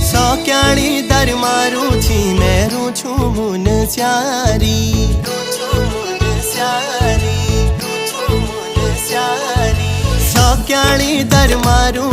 सौक्याणी दर मारू छी मेरू छु मुन स्यारी सौक्याणी दर मारू